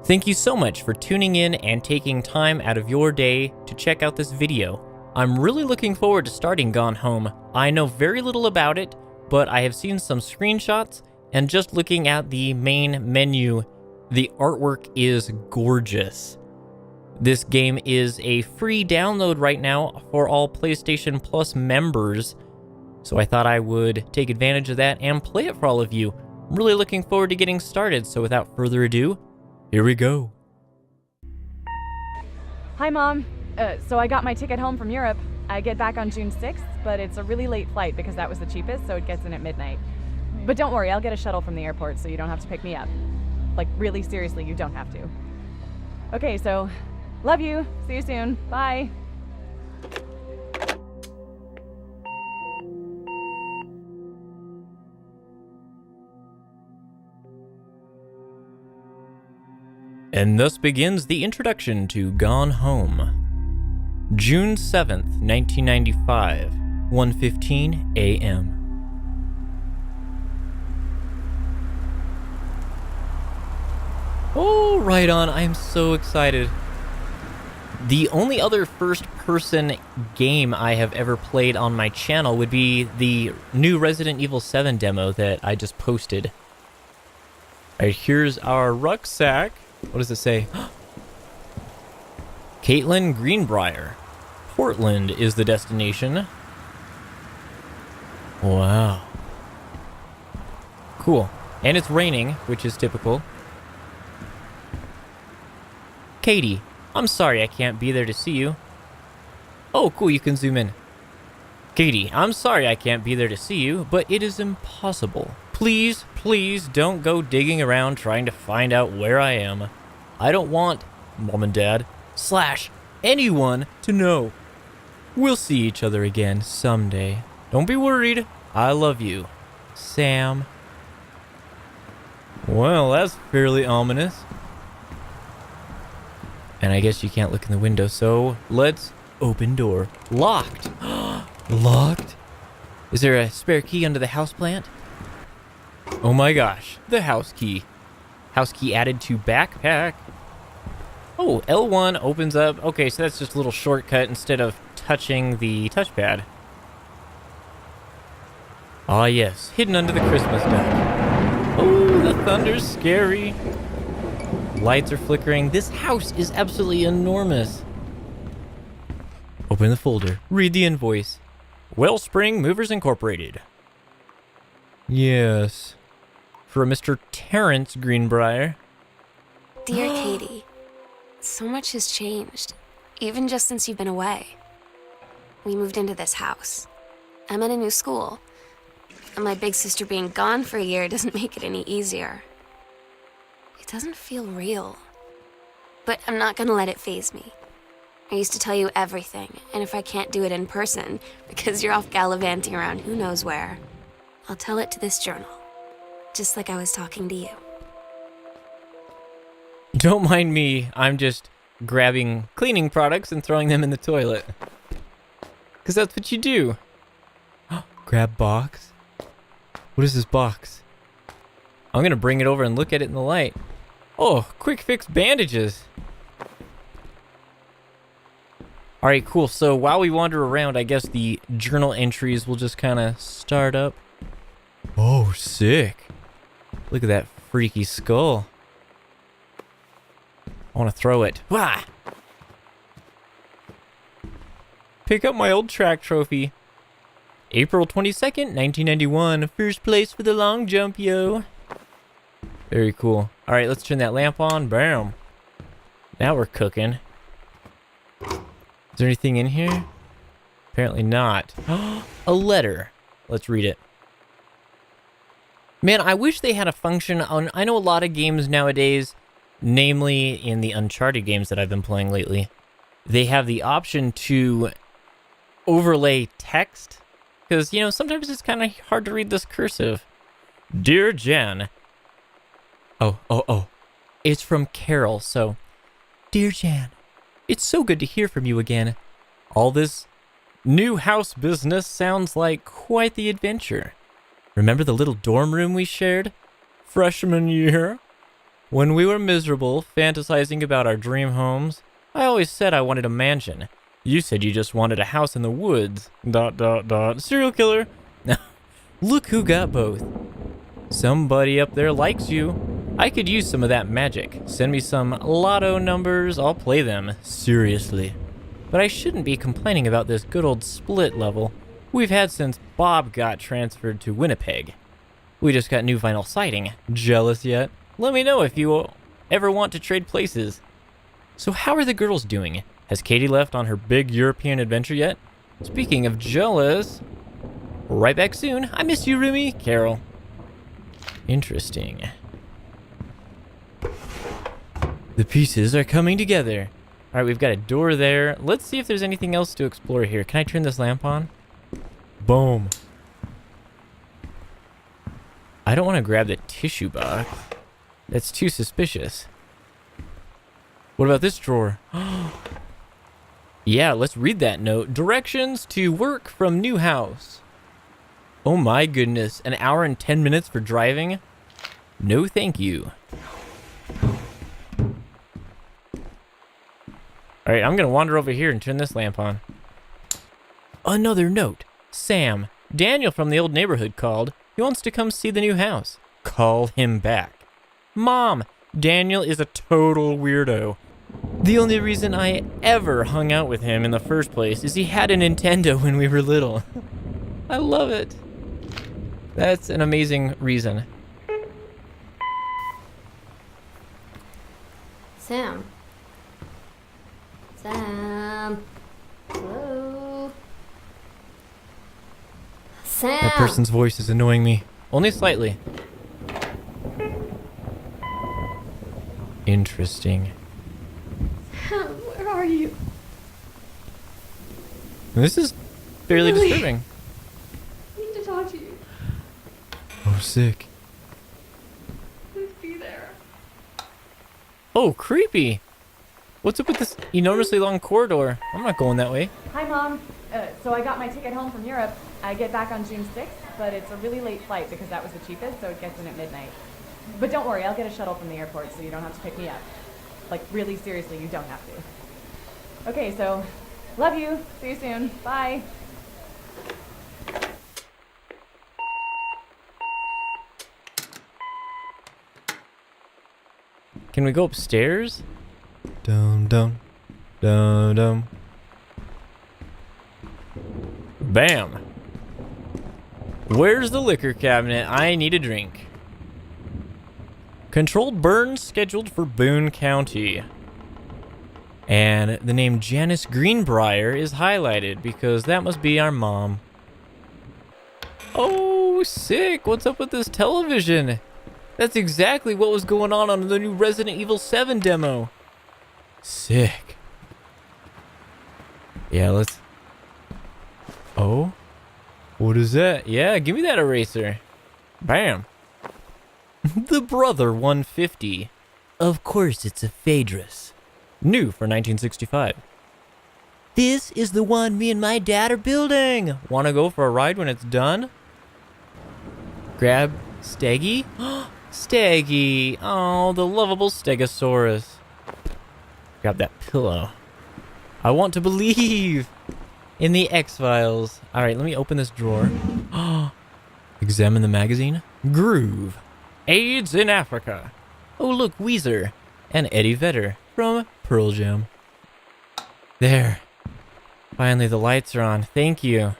Thank you so much for tuning in and taking time out of your day to check out this video. I'm really looking forward to starting Gone Home. I know very little about it, but I have seen some screenshots, and just looking at the main menu, the artwork is gorgeous. This game is a free download right now for all PlayStation Plus members, so I thought I would take advantage of that and play it for all of you. I'm really looking forward to getting started, so without further ado, here we go. Hi, Mom. So I got my ticket home from Europe. I get back on June 6th, but it's a really late flight because that was the cheapest, so it gets in at midnight. But don't worry, I'll get a shuttle from the airport so you don't have to pick me up. Like, really seriously, you don't have to. Okay, so love you. See you soon. Bye. And thus begins the introduction to Gone Home. June 7th, 1995, 1:15 a.m. Oh, right on. I'm so excited. The only other first-person game I have ever played on my channel would be the new Resident Evil 7 demo that I just posted. All right, here's our rucksack. What does it say? Caitlin Greenbrier. Portland is the destination. Wow. Cool. And it's raining, which is typical. Katie, I'm sorry I can't be there to see you. Oh, cool, you can zoom in. Katie, I'm sorry I can't be there to see you, but it is impossible. Please, please don't go digging around trying to find out where I am. I don't want Mom and Dad / anyone to know. We'll see each other again someday. Don't be worried. I love you. Sam. Well, that's fairly ominous. And I guess you can't look in the window, so let's open door. Locked. Locked? Is there a spare key under the houseplant? Oh my gosh, the house key. House key added to backpack. Oh, L1 opens up. Okay, so that's just a little shortcut instead of touching the touchpad. Ah yes, hidden under the Christmas duck. Oh, the thunder's scary. Lights are flickering. This house is absolutely enormous. Open the folder. Read the invoice. Wellspring Movers Incorporated. Yes. For Mr. Terrence Greenbrier. Dear Katie, so much has changed, even just since you've been away. We moved into this house. I'm at a new school, and my big sister being gone for a year doesn't make it any easier. It doesn't feel real, but I'm not gonna let it faze me. I used to tell you everything, and if I can't do it in person, because you're off gallivanting around who knows where, I'll tell it to this journal, just like I was talking to you. Don't mind me, I'm just grabbing cleaning products and throwing them in the toilet. Because that's what you do. Grab box. What is this box? I'm going to bring it over and look at it in the light. Oh, quick fix bandages. Alright, cool. So while we wander around, I guess the journal entries will just kind of start up. Oh, sick. Look at that freaky skull. I want to throw it. Wah! Pick up my old track trophy. April 22nd, 1991. First place for the long jump, yo. Very cool. All right, let's turn that lamp on. Bam. Now we're cooking. Is there anything in here? Apparently not. A letter. Let's read it. Man, I wish they had a function on... I know a lot of games nowadays, namely in the Uncharted games that I've been playing lately, they have the option to overlay text. Because, you know, sometimes it's kind of hard to read this cursive. Dear Jen. Oh. It's from Carol, so... Dear Jan, it's so good to hear from you again. All this new house business sounds like quite the adventure. Remember the little dorm room we shared? Freshman year? When we were miserable, fantasizing about our dream homes, I always said I wanted a mansion. You said you just wanted a house in the woods. ... Serial killer. Look who got both. Somebody up there likes you. I could use some of that magic. Send me some lotto numbers, I'll play them. Seriously. But I shouldn't be complaining about this good old split level we've had since Bob got transferred to Winnipeg. We just got new vinyl siding. Jealous yet? Let me know if you ever want to trade places. So how are the girls doing? Has Katie left on her big European adventure yet? Speaking of jealous, right back soon. I miss you, Rumi. Carol. Interesting. The pieces are coming together. All right, we've got a door there. Let's see if there's anything else to explore here. Can I turn this lamp on? Boom. I don't want to grab the tissue box. That's too suspicious. What about this drawer? Yeah, let's read that note. Directions to work from new house. Oh my goodness, an hour and 10 minutes for driving? No thank you. Alright, I'm gonna wander over here and turn this lamp on. Another note. Sam, Daniel from the old neighborhood called. He wants to come see the new house. Call him back. Mom, Daniel is a total weirdo. The only reason I ever hung out with him in the first place is he had a Nintendo when we were little. I love it. That's an amazing reason. Sam. Sam. Hello. Sam. That person's voice is annoying me. Only slightly. Interesting. Sam, where are you? This is fairly Really? disturbing. I need to talk to you. Oh, sick. Please be there. Oh, creepy. What's up with this enormously long corridor? I'm not going that way. Hi, Mom. So I got my ticket home from Europe. I get back on June 6th, but it's a really late flight because that was the cheapest, so it gets in at midnight. But don't worry, I'll get a shuttle from the airport so you don't have to pick me up. Like, really seriously, you don't have to. Okay, so love you. See you soon. Bye. Can we go upstairs? Dum dum. Dum dum. Bam. Where's the liquor cabinet? I need a drink. Controlled burn scheduled for Boone County. And the name Janice Greenbrier is highlighted because that must be our mom. Oh, sick. What's up with this television? That's exactly what was going on the new Resident Evil 7 demo. Sick. Yeah, let's... Oh? What is that? Yeah, give me that eraser. Bam. The Brother 150. Of course it's a Phaedrus. New for 1965. This is the one me and my dad are building. Want to go for a ride when it's done? Grab Steggy? Steggy. Oh, the lovable Stegosaurus. Grab that pillow. I want to believe in the X-Files. All right, let me open this drawer. Examine the magazine. Groove. AIDS in Africa. Oh, look, Weezer. And Eddie Vedder from Pearl Jam. There. Finally, the lights are on. Thank you.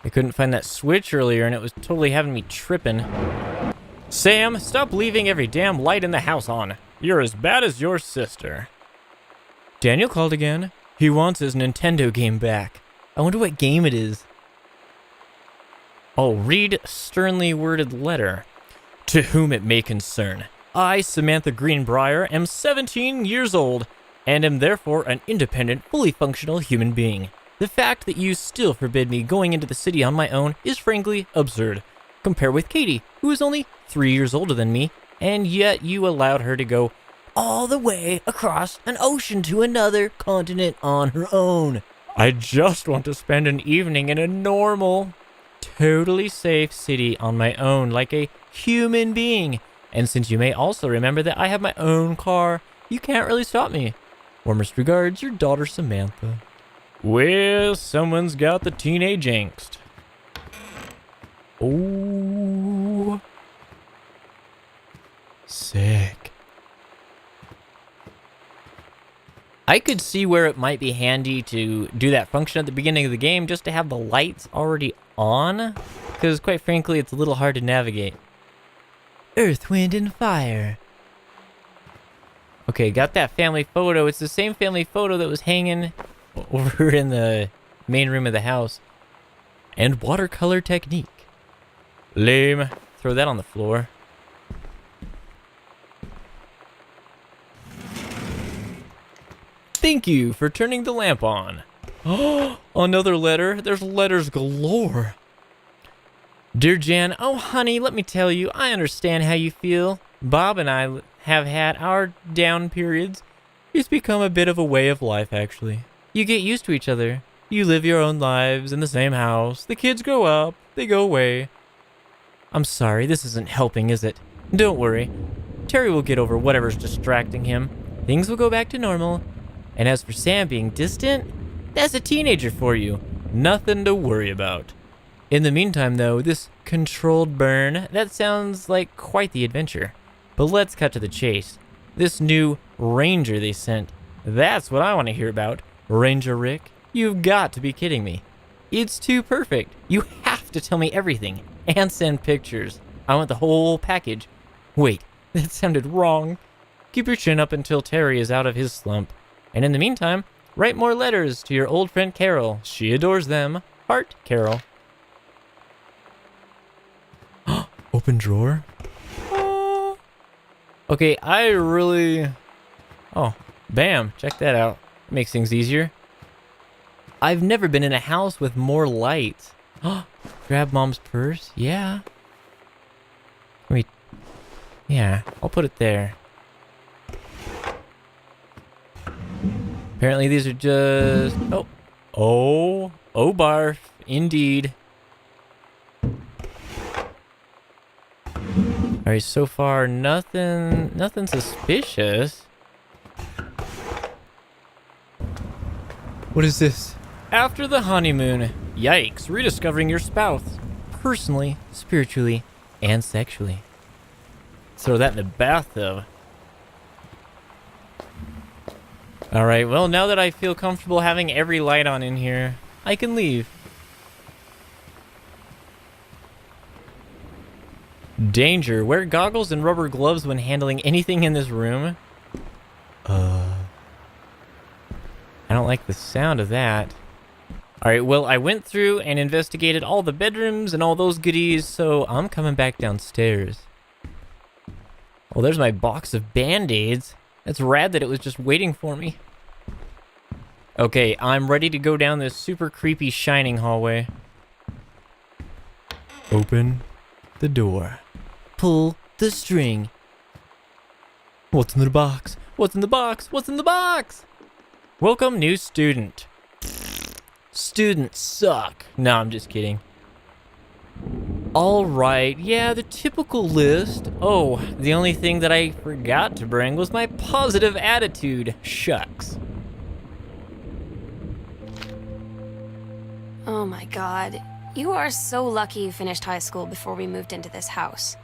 I couldn't find that switch earlier, and it was totally having me tripping. Sam, stop leaving every damn light in the house on. You're as bad as your sister. Daniel called again. He wants his Nintendo game back. I wonder what game it is. Oh, read sternly worded letter. To whom it may concern. I, Samantha Greenbrier, am 17 years old, and am therefore an independent, fully functional human being. The fact that you still forbid me going into the city on my own is frankly absurd. Compare with Katie, who is only 3 years older than me, and yet you allowed her to go all the way across an ocean to another continent on her own. I just want to spend an evening in a normal, totally safe city on my own like a human being, And since you may also remember that I have my own car, you can't really stop me. Warmest regards, your daughter Samantha. Well, someone's got the teenage angst. Oh. Sick. I could see where it might be handy to do that function at the beginning of the game just to have the lights already on, because quite frankly, it's a little hard to navigate. Earth, Wind, and Fire. Okay, got that family photo. It's the same family photo that was hanging over in the main room of the house. And watercolor technique. Lame. Throw that on the floor. Thank you for turning the lamp on. Oh, another letter. There's letters galore. Dear Jan, oh honey, let me tell you, I understand how you feel. Bob and I have had our down periods. It's become a bit of a way of life, actually. You get used to each other. You live your own lives in the same house. The kids grow up. They go away. I'm sorry, this isn't helping, is it? Don't worry. Terry will get over whatever's distracting him. Things will go back to normal. And as for Sam being distant, that's a teenager for you. Nothing to worry about. In the meantime, though, this controlled burn, that sounds like quite the adventure. But let's cut to the chase. This new Ranger they sent, that's what I want to hear about. Ranger Rick, you've got to be kidding me. It's too perfect. You have to tell me everything and send pictures. I want the whole package. Wait, that sounded wrong. Keep your chin up until Terry is out of his slump. And in the meantime, write more letters to your old friend Carol. She adores them. Heart, Carol. Open drawer? Okay, I really... Oh, bam. Check that out. Makes things easier. I've never been in a house with more lights. Grab mom's purse? Yeah. Wait. Yeah, I'll put it there. Apparently these are just... Oh, barf. Indeed. Alright, so far nothing suspicious. What is this? After the honeymoon. Yikes, rediscovering your spouse. Personally, spiritually, and sexually. Throw that in the bathtub. Alright, well, now that I feel comfortable having every light on in here, I can leave. Danger. Wear goggles and rubber gloves when handling anything in this room. I don't like the sound of that. Alright, well, I went through and investigated all the bedrooms and all those goodies, so I'm coming back downstairs. Oh, there's my box of Band-Aids. That's rad that it was just waiting for me. Okay, I'm ready to go down this super creepy shining hallway. Open the door. Pull the string. What's in the box? What's in the box? What's in the box? Welcome, new student. Students suck. No, I'm just kidding. Alright, yeah, the typical list. Oh, the only thing that I forgot to bring was my positive attitude. Shucks. Oh my god. You are so lucky you finished high school before we moved into this house.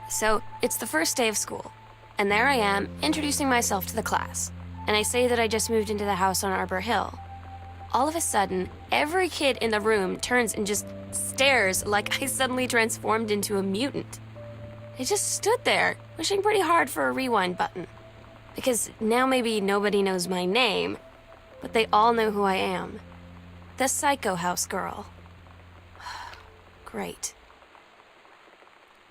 So, it's the first day of school, and there I am, introducing myself to the class. And I say that I just moved into the house on Arbor Hill. All of a sudden, every kid in the room turns and just stares like I suddenly transformed into a mutant. I just stood there, wishing pretty hard for a rewind button. Because now maybe nobody knows my name, but they all know who I am. The Psycho House Girl. Great.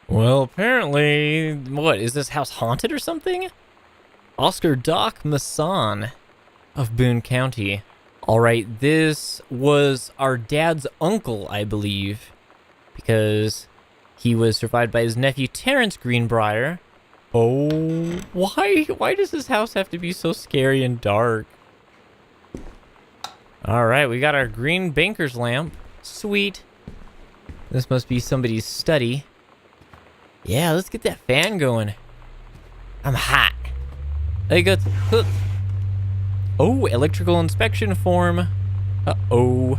Well, apparently, what, is this house haunted or something? Oscar Doc Masson of Boone County. Alright, this was our dad's uncle, I believe, because he was survived by his nephew Terrence Greenbrier. Oh, why does this house have to be so scary and dark? Alright, we got our green banker's lamp. Sweet. This must be somebody's study. Yeah, let's get that fan going. I'm hot. I got hooked. Oh, electrical inspection form. Uh-oh.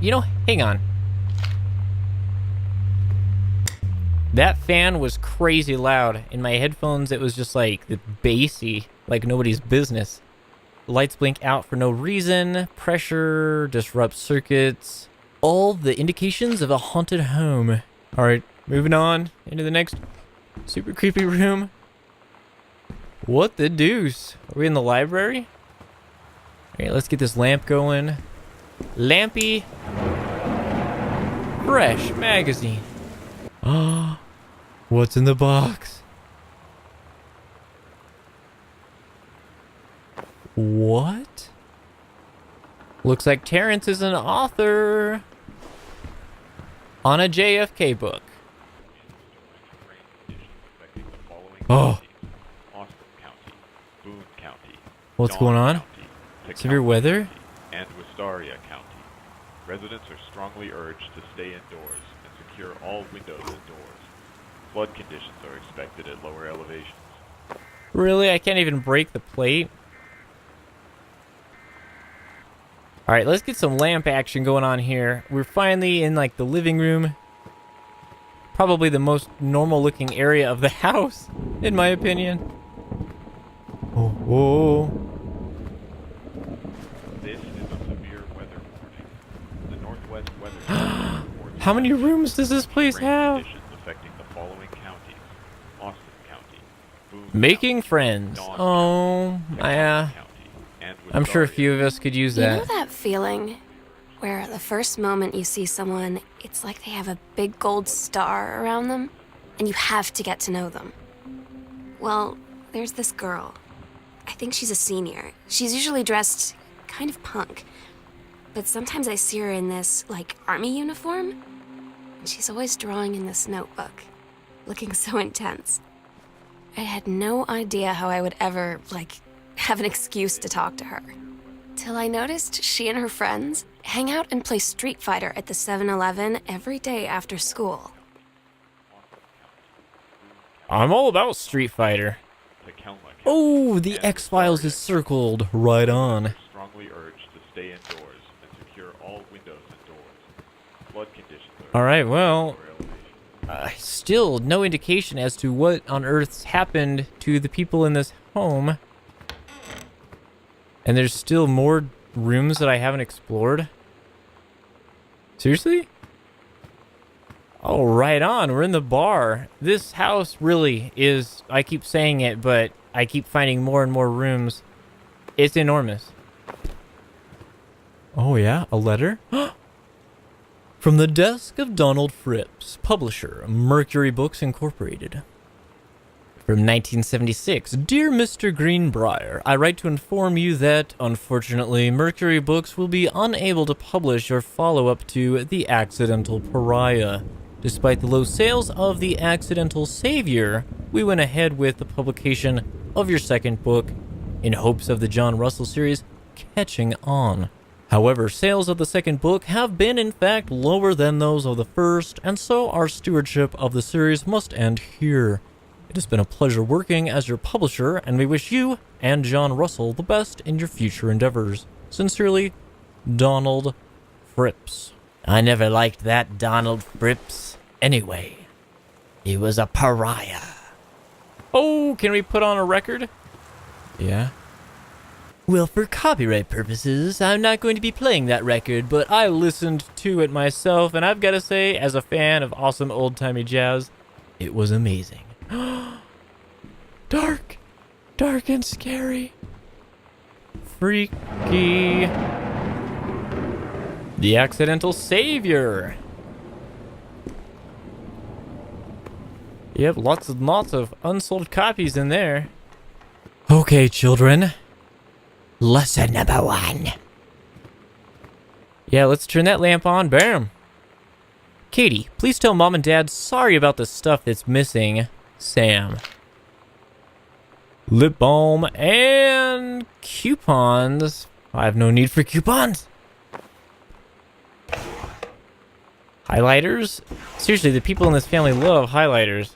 You know, hang on. That fan was crazy loud. In my headphones, it was just like the bassy, like nobody's business. Lights blink out for no reason. Pressure disrupts circuits. All the indications of a haunted home. All right, moving on into the next super creepy room. What the deuce? Are we in the library? All right, let's get this lamp going. Lampy Fresh magazine. Ah, what's in the box? What? Looks like Terrence is an author on a JFK book. Oh. Austin County, Boone County, What's Dawn going on? County, Severe Tecumseh weather? County, and Wistaria County. Residents are strongly urged to stay indoors and secure all windows and doors. Flood conditions are expected at lower elevations. Really? I can't even break the plate? Alright, let's get some lamp action going on here. We're finally in, like, the living room. Probably the most normal-looking area of the house, in my opinion. Oh, oh. This is a severe weather warning. The Northwest Weather Service reports How many rooms does this place rain have? conditions affecting the following counties: Austin County, Boone Making County, friends. Dawn Oh, County, yeah. Tecumseh County, and I'm sure a Wistaria. few of us could use You know that. that feeling where the first moment you see someone, it's like they have a big gold star around them, and you have to get to know them? Well, there's this girl. I think she's a senior. She's usually dressed kind of punk, but sometimes I see her in this, like, army uniform, and she's always drawing in this notebook, looking so intense. I had no idea how I would ever, like, have an excuse to talk to her. Till I noticed she and her friends hang out and play Street Fighter at the 7-Eleven every day after school. I'm all about Street Fighter. Tecumseh County, Oh, the and X-Files is Wistaria. circled. Right on. Strongly urged to stay indoors and secure all windows and doors. Flood conditions are All right, well, lower elevation. still no indication as to what on earth's happened to the people in this home. And there's still more rooms that I haven't explored. Seriously? Oh, right on. We're in the bar. This house really is, I keep saying it, but I keep finding more and more rooms. It's enormous. Oh, yeah? A letter? From the desk of Donald Fripps, publisher, Mercury Books Incorporated. From 1976, Dear Mr. Greenbrier, I write to inform you that, unfortunately, Mercury Books will be unable to publish your follow-up to The Accidental Pariah. Despite the low sales of The Accidental Savior, we went ahead with the publication of your second book in hopes of the John Russell series catching on. However, sales of the second book have been, in fact, lower than those of the first, and so our stewardship of the series must end here. It has been a pleasure working as your publisher, and we wish you and John Russell the best in your future endeavors. Sincerely, Donald Fripps. I never liked that Donald Fripps. Anyway, he was a pariah. Oh, can we put on a record? Yeah. Well, for copyright purposes, I'm not going to be playing that record, but I listened to it myself, and I've got to say, as a fan of awesome old-timey jazz, it was amazing. Dark. Dark and scary. Freaky. The Accidental Savior. Yep, lots and lots of unsold copies in there. Okay, children. Lesson number 1. Yeah, let's turn that lamp on. Bam. Katie, please tell Mom and Dad sorry about the stuff that's missing. Sam. Lip balm and coupons. I have no need for coupons. Highlighters? Seriously, the people in this family love highlighters.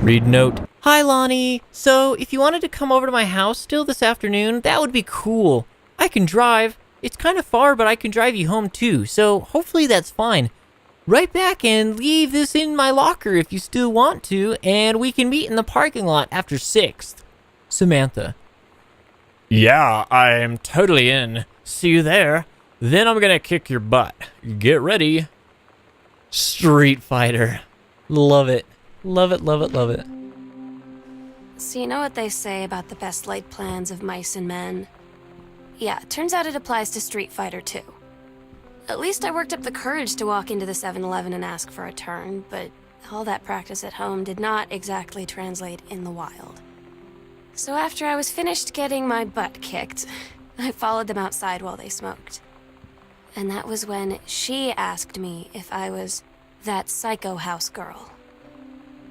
Read note. Hi, Lonnie. So, if you wanted to come over to my house still this afternoon, that would be cool. I can drive. It's kind of far, but I can drive you home too, so hopefully that's fine. Right back and leave this in my locker if you still want to, and we can meet in the parking lot after 6th. Samantha. Yeah, I'm totally in. See you there. Then I'm gonna kick your butt. Get ready. Street Fighter. Love it. Love it, love it, love it. So you know what they say about the best laid plans of mice and men? Yeah, turns out it applies to Street Fighter too. At least I worked up the courage to walk into the 7-Eleven and ask for a turn, but all that practice at home did not exactly translate in the wild. So after I was finished getting my butt kicked, I followed them outside while they smoked. And that was when she asked me if I was that psycho house girl.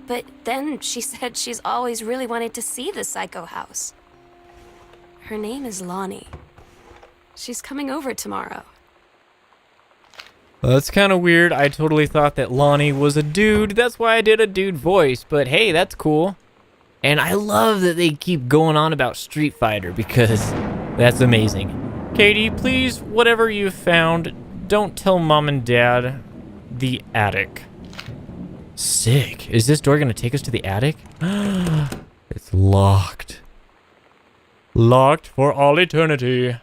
But then she said she's always really wanted to see the psycho house. Her name is Lonnie. She's coming over tomorrow. Well, that's kind of weird. I totally thought that Lonnie was a dude. That's why I did a dude voice. But hey, that's cool. And I love that they keep going on about Street Fighter because that's amazing. Katie, please, whatever you found, don't tell Mom and Dad. The attic. Sick. Is this door going to take us to the attic? It's locked. Locked for all eternity.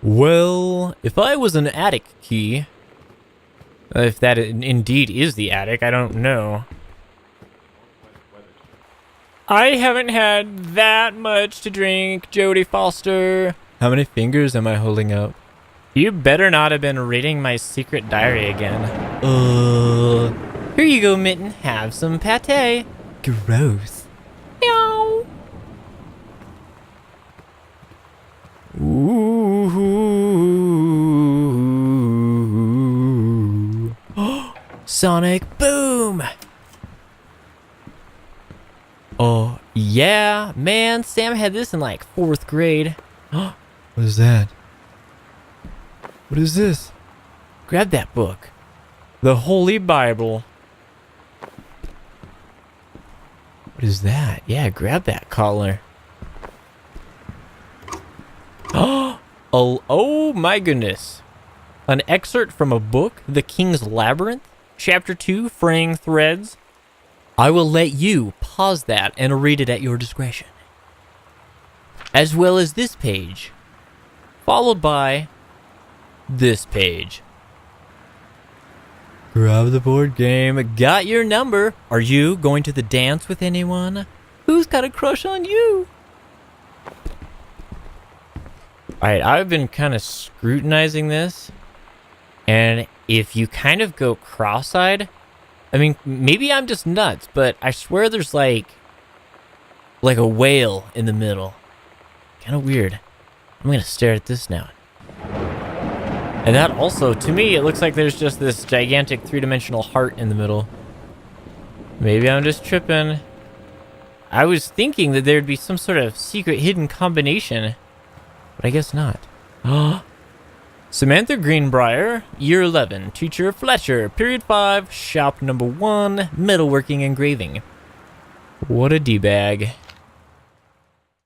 Well, if I was an attic key... if that indeed is the attic, I don't know. I haven't had that much to drink, Jodie Foster. How many fingers am I holding up? You better not have been reading my secret diary again. Here you go, Mitten. Have some pate. Gross. Meow. Ooh. Sonic Boom. Oh, yeah, man. Sam had this in like 4th grade. What is that? What is this? Grab that book. The Holy Bible. What is that? Yeah, grab that collar. Oh my goodness. An excerpt from a book, The King's Labyrinth, Chapter 2, Fraying Threads. I will let you pause that and read it at your discretion. As well as this page, followed by this page. Grab the board game. Got your number. Are you going to the dance with anyone? Who's got a crush on you? Alright, I've been kind of scrutinizing this. And if you kind of go cross-eyed, I mean, maybe I'm just nuts, but I swear there's like a whale in the middle. Kind of weird. I'm going to stare at this now. And that also, to me, it looks like there's just this gigantic 3-dimensional heart in the middle. Maybe I'm just tripping. I was thinking that there'd be some sort of secret hidden combination, but I guess not. Samantha Greenbrier, Year 11, Teacher Fletcher, Period 5, Shop Number 1, Metalworking Engraving. What a D-bag.